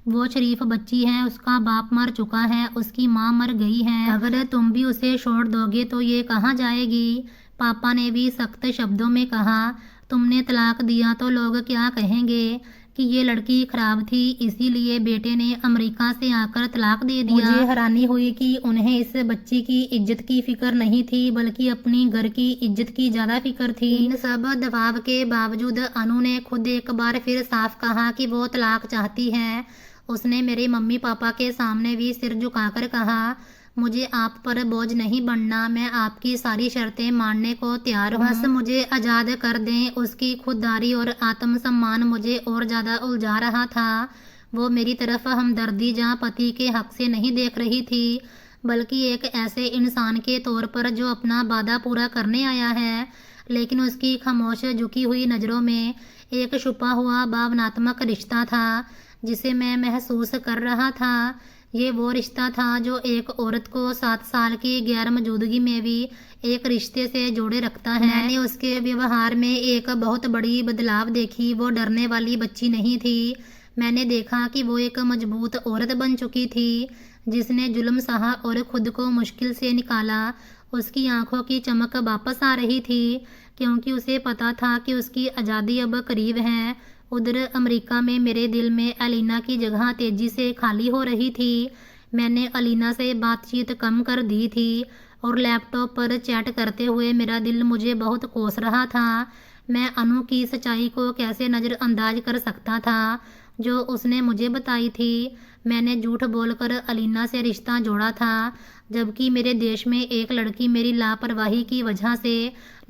वो शरीफ बच्ची है, उसका बाप मर चुका है, उसकी माँ मर गई है। अगर तुम भी उसे छोड़ दोगे तो ये कहाँ जाएगी? पापा ने भी सख्त शब्दों में कहा, तुमने तलाक दिया तो लोग क्या कहेंगे कि ये लड़की खराब थी, इसीलिए बेटे ने अमेरिका से आकर तलाक दे दिया। मुझे हैरानी हुई कि उन्हें इस बच्ची की इज्जत की फिक्र नहीं थी बल्कि अपनी घर की इज्जत की ज़्यादा फिक्र थी। इन सब दबाव के बावजूद अनु ने खुद एक बार फिर साफ कहा कि वो तलाक चाहती है। उसने मेरे मम्मी पापा के सामने भी सिर झुकाकर कहा, मुझे आप पर बोझ नहीं बनना, मैं आपकी सारी शर्तें मानने को तैयार हूँ, बस मुझे आज़ाद कर दें। उसकी खुददारी और आत्मसम्मान मुझे और ज़्यादा उलझा रहा था। वो मेरी तरफ हमदर्दी या पति के हक से नहीं देख रही थी बल्कि एक ऐसे इंसान के तौर पर जो अपना वादा पूरा करने आया है। लेकिन उसकी खामोश झुकी हुई नज़रों में एक छुपा हुआ भावनात्मक रिश्ता था जिसे मैं महसूस कर रहा था। ये वो रिश्ता था जो एक औरत को 7 साल की गैर मौजूदगी में भी एक रिश्ते से जोड़े रखता है। मैंने उसके व्यवहार में एक बहुत बड़ी बदलाव देखी। वो डरने वाली बच्ची नहीं थी। मैंने देखा कि वो एक मजबूत औरत बन चुकी थी जिसने जुल्म सहा और खुद को मुश्किल से निकाला। उसकी आंखों की चमक वापस आ रही थी क्योंकि उसे पता था कि उसकी आज़ादी अब करीब है। उधर अमेरिका में मेरे दिल में अलीना की जगह तेजी से खाली हो रही थी। मैंने अलीना से बातचीत कम कर दी थी और लैपटॉप पर चैट करते हुए मेरा दिल मुझे बहुत कोस रहा था। मैं अनु की सच्चाई को कैसे नज़रअंदाज कर सकता था जो उसने मुझे बताई थी। मैंने झूठ बोलकर अलीना से रिश्ता जोड़ा था जबकि मेरे देश में एक लड़की मेरी लापरवाही की वजह से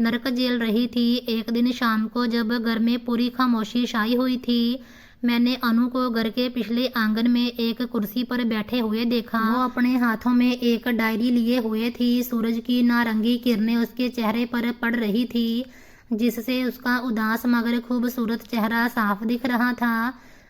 नरक झेल रही थी। एक दिन शाम को जब घर में पूरी खामोशी छाई हुई थी, मैंने अनु को घर के पिछले आंगन में एक कुर्सी पर बैठे हुए देखा। वो अपने हाथों में एक डायरी लिए हुए थी। सूरज की नारंगी किरणें उसके चेहरे पर पड़ रही थी जिससे उसका उदास मगर खूबसूरत चेहरा साफ दिख रहा था।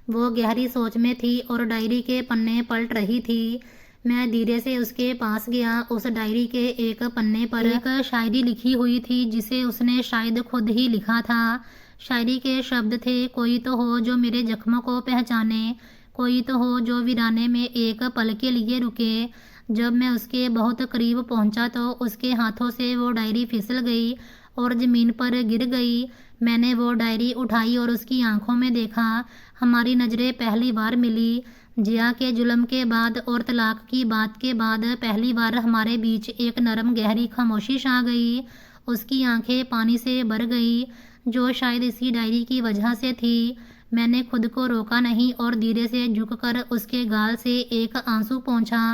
वो गहरी सोच में थी और डायरी के पन्ने पलट रही थी। मैं धीरे से उसके पास गया। उस डायरी के एक पन्ने पर एक शायरी लिखी हुई थी जिसे उसने शायद खुद ही लिखा था। शायरी के शब्द थे, कोई तो हो जो मेरे जख्मों को पहचाने, कोई तो हो जो वीराने में एक पल के लिए रुके। जब मैं उसके बहुत करीब पहुंचा तो उसके हाथों से वो डायरी फिसल गई और ज़मीन पर गिर गई। मैंने वो डायरी उठाई और उसकी आंखों में देखा। हमारी नज़रें पहली बार मिली। जिया के जुल्म के बाद और तलाक की बात के बाद पहली बार हमारे बीच एक नरम गहरी खामोशी छा गई। उसकी आंखें पानी से भर गई जो शायद इसी डायरी की वजह से थी। मैंने खुद को रोका नहीं और धीरे से झुककर उसके गाल से एक आंसू पोंछा।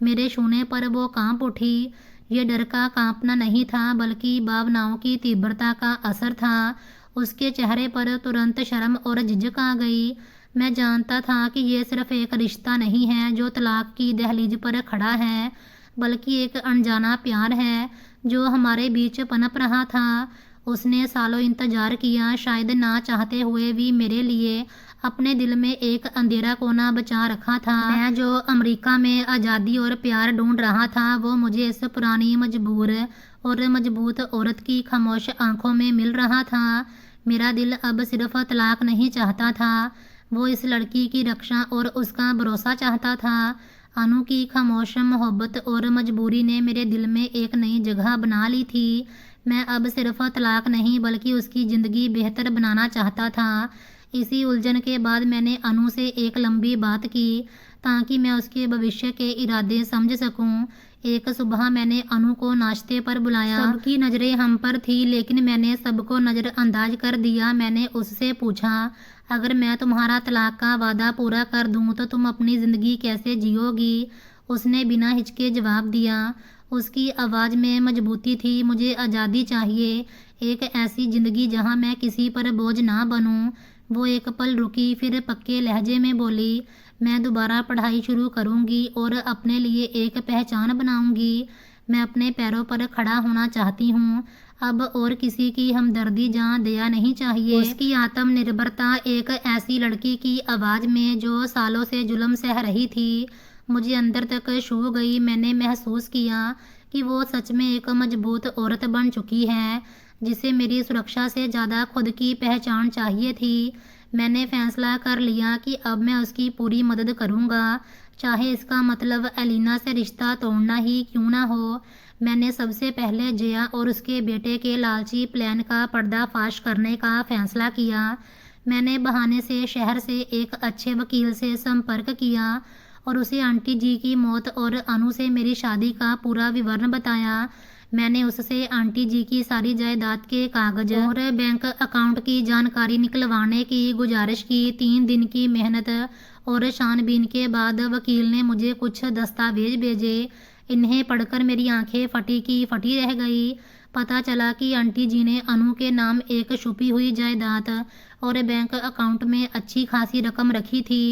मेरे छूने पर वो कांप उठी। ये डर का कांपना नहीं था बल्कि भावनाओं की तीव्रता का असर था। उसके चेहरे पर तुरंत शर्म और झिझक आ गई। मैं जानता था कि ये सिर्फ एक रिश्ता नहीं है जो तलाक की दहलीज पर खड़ा है, बल्कि एक अनजाना प्यार है जो हमारे बीच पनप रहा था। उसने सालों इंतजार किया, शायद ना चाहते हुए भी मेरे लिए अपने दिल में एक अंधेरा कोना बचा रखा था। मैं जो अमेरिका में आज़ादी और प्यार ढूंढ रहा था वो मुझे इस पुरानी मजबूर और मजबूत औरत की खामोश आंखों में मिल रहा था। मेरा दिल अब सिर्फ तलाक नहीं चाहता था, वो इस लड़की की रक्षा और उसका भरोसा चाहता था। अनु की खामोश मोहब्बत और मजबूरी ने मेरे दिल में एक नई जगह बना ली थी। मैं अब सिर्फ तलाक नहीं बल्कि उसकी ज़िंदगी बेहतर बनाना चाहता था। इसी उलझन के बाद मैंने अनु से एक लंबी बात की ताकि मैं उसके भविष्य के इरादे समझ सकूं। एक सुबह मैंने अनु को नाश्ते पर बुलाया। सबकी नज़रें हम पर थी लेकिन मैंने सबको नज़रअंदाज कर दिया। मैंने उससे पूछा, अगर मैं तुम्हारा तलाक का वादा पूरा कर दूं तो तुम अपनी ज़िंदगी कैसे जियोगी? उसने बिना हिचके जवाब दिया। उसकी आवाज़ में मजबूती थी, मुझे आज़ादी चाहिए, एक ऐसी ज़िंदगी जहां मैं किसी पर बोझ ना बनूं। वो एक पल रुकी, फिर पक्के लहजे में बोली, मैं दोबारा पढ़ाई शुरू करूंगी और अपने लिए एक पहचान बनाऊंगी। मैं अपने पैरों पर खड़ा होना चाहती हूँ अब और किसी की हमदर्दी जहाँ दया नहीं चाहिए। उसकी आत्मनिर्भरता एक ऐसी लड़की की आवाज़ में जो सालों से जुल्म सह रही थी मुझे अंदर तक छू गई। मैंने महसूस किया कि वो सच में एक मजबूत औरत बन चुकी है जिसे मेरी सुरक्षा से ज़्यादा खुद की पहचान चाहिए थी। मैंने फैसला कर लिया कि अब मैं उसकी पूरी मदद करूँगा, चाहे इसका मतलब अलीना से रिश्ता तोड़ना ही क्यों ना हो। मैंने सबसे पहले जिया और उसके बेटे के लालची प्लान का पर्दाफाश करने का फैसला किया। मैंने बहाने से शहर से एक अच्छे वकील से संपर्क किया और उसे आंटी जी की मौत और अनु से मेरी शादी का पूरा विवरण बताया। मैंने उससे आंटी जी की सारी जायदाद के कागज और बैंक अकाउंट की जानकारी निकलवाने की गुजारिश की। 3 दिन की मेहनत और छानबीन के बाद वकील ने मुझे कुछ दस्तावेज भेजे। इन्हें पढ़कर मेरी आंखें फटी की फटी रह गई। पता चला कि आंटी जी ने अनु के नाम एक छुपी हुई जायदाद और बैंक अकाउंट में अच्छी खासी रकम रखी थी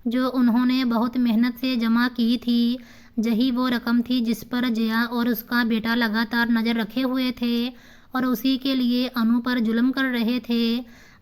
जो उन्होंने बहुत मेहनत से जमा की थी। यही वो रकम थी जिस पर जया और उसका बेटा लगातार नज़र रखे हुए थे और उसी के लिए अनु पर जुल्म कर रहे थे।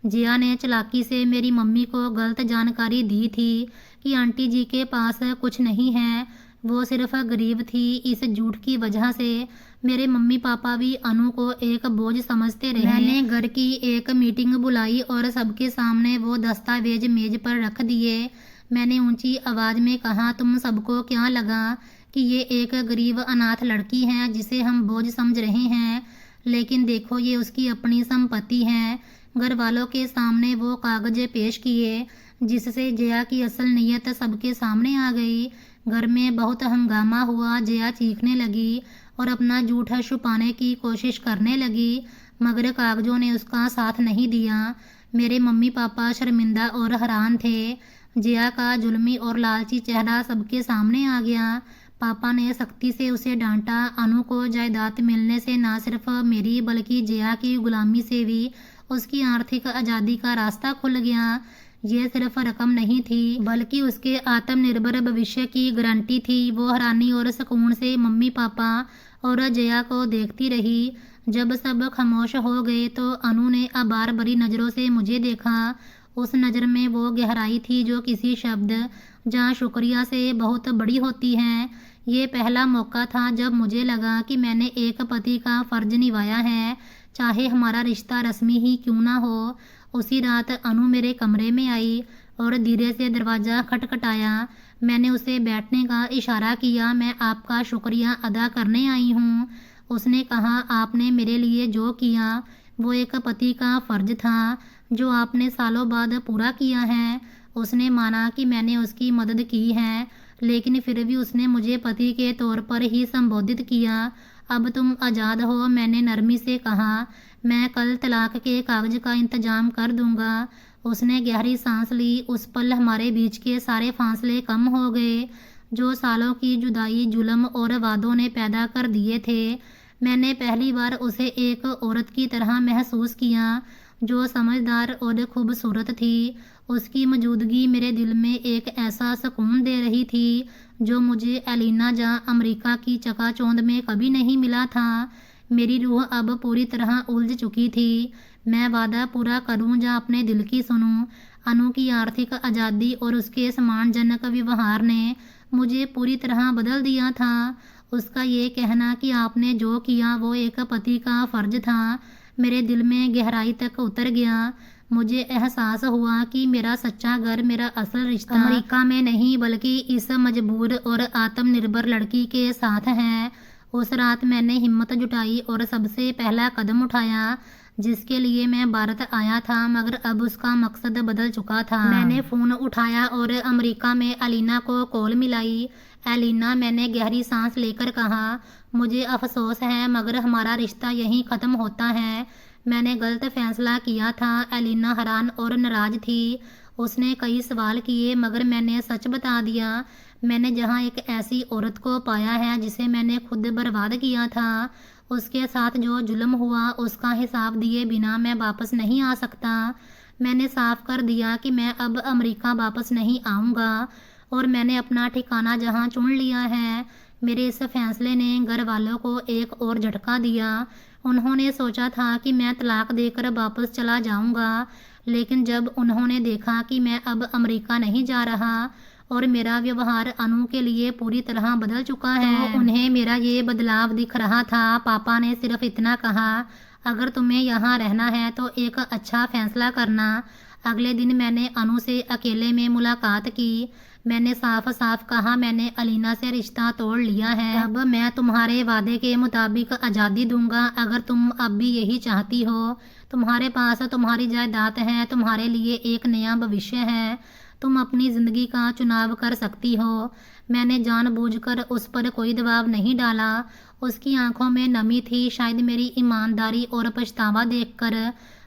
जिया ने चालाकी से मेरी मम्मी को गलत जानकारी दी थी कि आंटी जी के पास कुछ नहीं है, वो सिर्फ गरीब थी। इस झूठ की वजह से मेरे मम्मी पापा भी अनु को एक बोझ समझते रहे। मैंने घर की एक मीटिंग बुलाई और सबके सामने वो दस्तावेज मेज पर रख दिए। मैंने ऊंची आवाज में कहा, तुम सबको क्या लगा कि ये एक गरीब अनाथ लड़की है जिसे हम बोझ समझ रहे हैं, लेकिन देखो ये उसकी अपनी संपत्ति है। घर वालों के सामने वो कागज पेश किए जिससे जया की असल नीयत सबके सामने आ गई। घर में बहुत हंगामा हुआ। जया चीखने लगी और अपना झूठ छुपाने की कोशिश करने लगी, मगर कागजों ने उसका साथ नहीं दिया। मेरे मम्मी पापा शर्मिंदा और हैरान थे। जया का जुल्मी और लालची चेहरा सबके सामने आ गया। पापा ने सख्ती से उसे डांटा। अनु को जायदाद मिलने से न सिर्फ मेरी बल्कि जया की गुलामी से भी उसकी आर्थिक आज़ादी का रास्ता खुल गया। ये सिर्फ रकम नहीं थी बल्कि उसके आत्मनिर्भर भविष्य की गारंटी थी। वो हैरानी और सुकून से मम्मी पापा और जया को देखती रही। जब सब खामोश हो गए तो अनु ने आभार भरी नज़रों से मुझे देखा। उस नज़र में वो गहराई थी जो किसी शब्द या शुक्रिया से बहुत बड़ी होती है। ये पहला मौका था जब मुझे लगा कि मैंने एक पति का फर्ज निभाया है, चाहे हमारा रिश्ता रस्मी ही क्यों ना हो। उसी रात अनु मेरे कमरे में आई और धीरे से दरवाज़ा खटखटाया। मैंने उसे बैठने का इशारा किया। मैं आपका शुक्रिया अदा करने आई हूँ। उसने कहा, आपने मेरे लिए जो किया वो एक पति का फर्ज था जो आपने सालों बाद पूरा किया है। उसने माना कि मैंने उसकी मदद की है, लेकिन फिर भी उसने मुझे पति के तौर पर ही संबोधित किया। अब तुम आज़ाद हो, मैंने नरमी से कहा। मैं कल तलाक के कागज का इंतजाम कर दूंगा। उसने गहरी सांस ली। उस पल हमारे बीच के सारे फासले कम हो गए जो सालों की जुदाई, जुल्म और वादों ने पैदा कर दिए थे। मैंने पहली बार उसे एक औरत की तरह महसूस किया जो समझदार और खूबसूरत थी। उसकी मौजूदगी मेरे दिल में एक ऐसा सुकून दे रही थी जो मुझे एलिना या अमेरिका की चकाचौंध में कभी नहीं मिला था। मेरी रूह अब पूरी तरह उलझ चुकी थी। मैं वादा पूरा करूं या अपने दिल की सुनूं। अनु की आर्थिक आज़ादी और उसके सम्मानजनक व्यवहार ने मुझे पूरी तरह बदल दिया था। उसका ये कहना कि आपने जो किया वो एक पति का फर्ज था, मेरे दिल में गहराई तक उतर गया। मुझे एहसास हुआ कि मेरा सच्चा घर, मेरा असल रिश्ता अमेरिका में नहीं बल्कि इस मजबूर और आत्मनिर्भर लड़की के साथ है। उस रात मैंने हिम्मत जुटाई और सबसे पहला कदम उठाया जिसके लिए मैं भारत आया था, मगर अब उसका मकसद बदल चुका था। मैंने फ़ोन उठाया और अमेरिका में एलिना को कॉल मिलाई। एलिना, मैंने गहरी सांस लेकर कहा, मुझे अफसोस है मगर हमारा रिश्ता यहीं ख़त्म होता है। मैंने गलत फैसला किया था। एलिना हैरान और नाराज़ थी। उसने कई सवाल किए मगर मैंने सच बता दिया। मैंने जहां एक ऐसी औरत को पाया है जिसे मैंने खुद बर्बाद किया था, उसके साथ जो जुल्म हुआ उसका हिसाब दिए बिना मैं वापस नहीं आ सकता। मैंने साफ कर दिया कि मैं अब अमेरिका वापस नहीं आऊँगा और मैंने अपना ठिकाना जहां चुन लिया है। मेरे इस फैसले ने घर वालों को एक और झटका दिया। उन्होंने सोचा था कि मैं तलाक देकर वापस चला जाऊंगा, लेकिन जब उन्होंने देखा कि मैं अब अमेरिका नहीं जा रहा और मेरा व्यवहार अनु के लिए पूरी तरह बदल चुका है तो उन्हें मेरा ये बदलाव दिख रहा था। पापा ने सिर्फ इतना कहा, अगर तुम्हें यहाँ रहना है तो एक अच्छा फैसला करना। अगले दिन मैंने अनु से अकेले में मुलाकात की। मैंने साफ साफ कहा, मैंने एलिना से रिश्ता तोड़ लिया है। अब मैं तुम्हारे वादे के मुताबिक आज़ादी दूंगा। अगर तुम अब भी यही चाहती हो, तुम्हारे पास तुम्हारी जायदाद है, तुम्हारे लिए एक नया भविष्य है, तुम अपनी ज़िंदगी का चुनाव कर सकती हो। मैंने जानबूझकर उस पर कोई दबाव नहीं डाला। उसकी आंखों में नमी थी, शायद मेरी ईमानदारी और पछतावा देखकर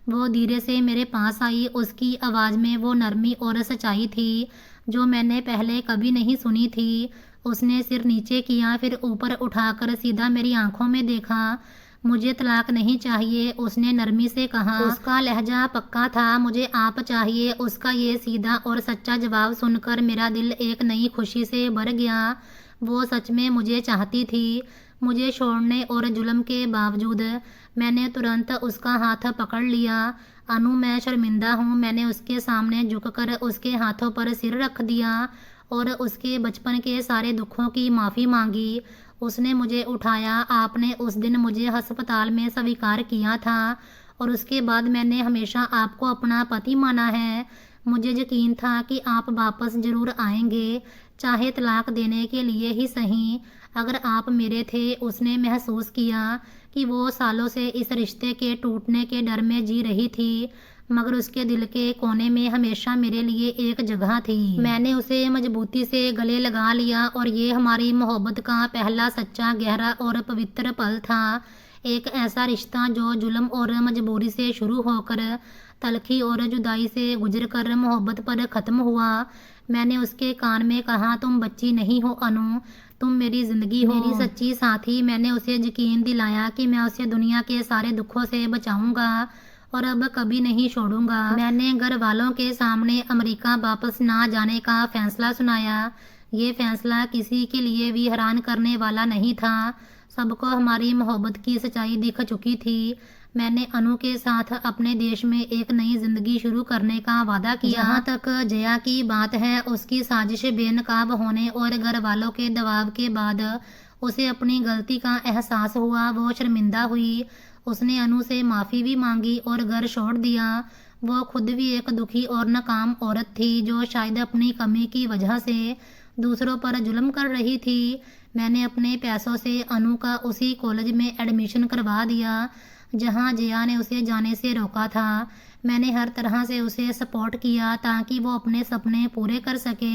वो धीरे से मेरे पास आई। उसकी आवाज़ में वो नरमी और सच्चाई थी जो मैंने पहले कभी नहीं सुनी थी। उसने सिर नीचे किया, फिर ऊपर उठाकर सीधा मेरी आंखों में देखा। मुझे तलाक नहीं चाहिए, उसने नरमी से कहा। उसका लहजा पक्का था, मुझे आप चाहिए। उसका ये सीधा और सच्चा जवाब सुनकर मेरा दिल एक नई खुशी से भर गया। वो सच में मुझे चाहती थी। मुझे छोड़ने और जुल्म के बावजूद मैंने तुरंत उसका हाथ पकड़ लिया। अनु, मैं शर्मिंदा हूँ। मैंने उसके सामने झुककर उसके हाथों पर सिर रख दिया और उसके बचपन के सारे दुखों की माफ़ी मांगी। उसने मुझे उठाया। आपने उस दिन मुझे अस्पताल में स्वीकार किया था और उसके बाद मैंने हमेशा आपको अपना पति माना है। मुझे यकीन था कि आप वापस ज़रूर आएंगे, चाहे तलाक देने के लिए ही सही, अगर आप मेरे थे। उसने महसूस किया कि वो सालों से इस रिश्ते के टूटने के डर में जी रही थी, मगर उसके दिल के कोने में हमेशा मेरे लिए एक जगह थी। मैंने उसे मजबूती से गले लगा लिया और ये हमारी मोहब्बत का पहला सच्चा, गहरा और पवित्र पल था। एक ऐसा रिश्ता जो जुल्म और मजबूरी से शुरू होकर तलखी और जुदाई से गुजरकर मोहब्बत पर ख़त्म हुआ। मैंने उसके कान में कहा, तुम बच्ची नहीं हो अनु, तुम मेरी ज़िंदगी हो, मेरी सच्ची साथी। मैंने उसे यकीन दिलाया कि मैं उसे दुनिया के सारे दुखों से बचाऊंगा और अब कभी नहीं छोड़ूंगा। मैंने घर वालों के सामने अमेरिका वापस ना जाने का फैसला सुनाया। ये फैसला किसी के लिए भी हैरान करने वाला नहीं था। सबको हमारी मोहब्बत की सच्चाई दिख चुकी थी। मैंने अनु के साथ अपने देश में एक नई जिंदगी शुरू करने का वादा किया। जहाँ तक जया की बात है, उसकी साजिश बेनकाब होने और घर वालों के दबाव के बाद उसे अपनी गलती का एहसास हुआ। वो शर्मिंदा हुई। उसने अनु से माफ़ी भी मांगी और घर छोड़ दिया। वो खुद भी एक दुखी और नाकाम औरत थी जो शायद अपनी कमी की वजह से दूसरों पर जुल्म कर रही थी। मैंने अपने पैसों से अनु का उसी कॉलेज में एडमिशन करवा दिया जहां जया ने उसे जाने से रोका था। मैंने हर तरह से उसे सपोर्ट किया ताकि वो अपने सपने पूरे कर सके।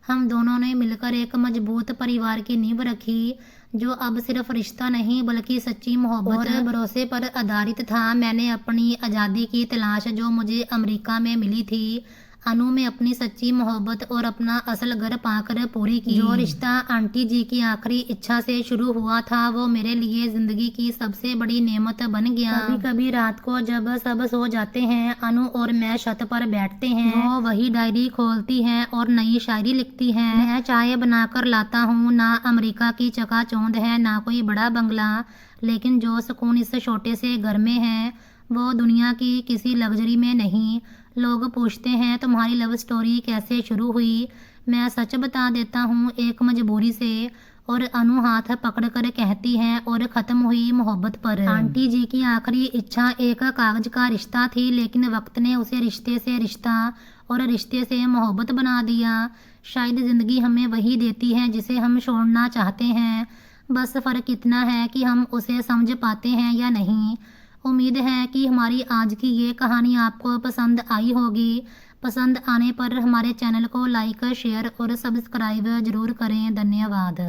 हम दोनों ने मिलकर एक मजबूत परिवार की नींव रखी जो अब सिर्फ रिश्ता नहीं बल्कि सच्ची मोहब्बत और भरोसे पर आधारित था। मैंने अपनी आज़ादी की तलाश जो मुझे अमेरिका में मिली थी अनु में अपनी सच्ची मोहब्बत और अपना असल घर पाकर पूरी की। जो रिश्ता आंटी जी की आखिरी इच्छा से शुरू हुआ था वो मेरे लिए जिंदगी की सबसे बड़ी नेमत बन गया। कभी कभी रात को जब सब सो जाते हैं, अनु और मैं छत पर बैठते हैं। वो वही डायरी खोलती है और नई शायरी लिखती है। मैं चाय बनाकर लाता हूँ। ना अमेरिका की चकाचौंध है, ना कोई बड़ा बंगला, लेकिन जो सुकून इस छोटे से घर में है वो दुनिया की किसी लग्जरी में नहीं। लोग पूछते हैं तुम्हारी लव स्टोरी कैसे शुरू हुई। मैं सच बता देता हूँ, एक मजबूरी से। और अनु हाथ पकड़कर कहती है, और ख़त्म हुई मोहब्बत पर। आंटी जी की आखिरी इच्छा एक कागज का रिश्ता थी, लेकिन वक्त ने उसे रिश्ते से रिश्ता और रिश्ते से मोहब्बत बना दिया। शायद ज़िंदगी हमें वही देती है जिसे हम छोड़ना चाहते हैं, बस फ़र्क इतना है कि हम उसे समझ पाते हैं या नहीं। उम्मीद है कि हमारी आज की ये कहानी आपको पसंद आई होगी। पसंद आने पर हमारे चैनल को लाइक, शेयर और सब्सक्राइब ज़रूर करें। धन्यवाद।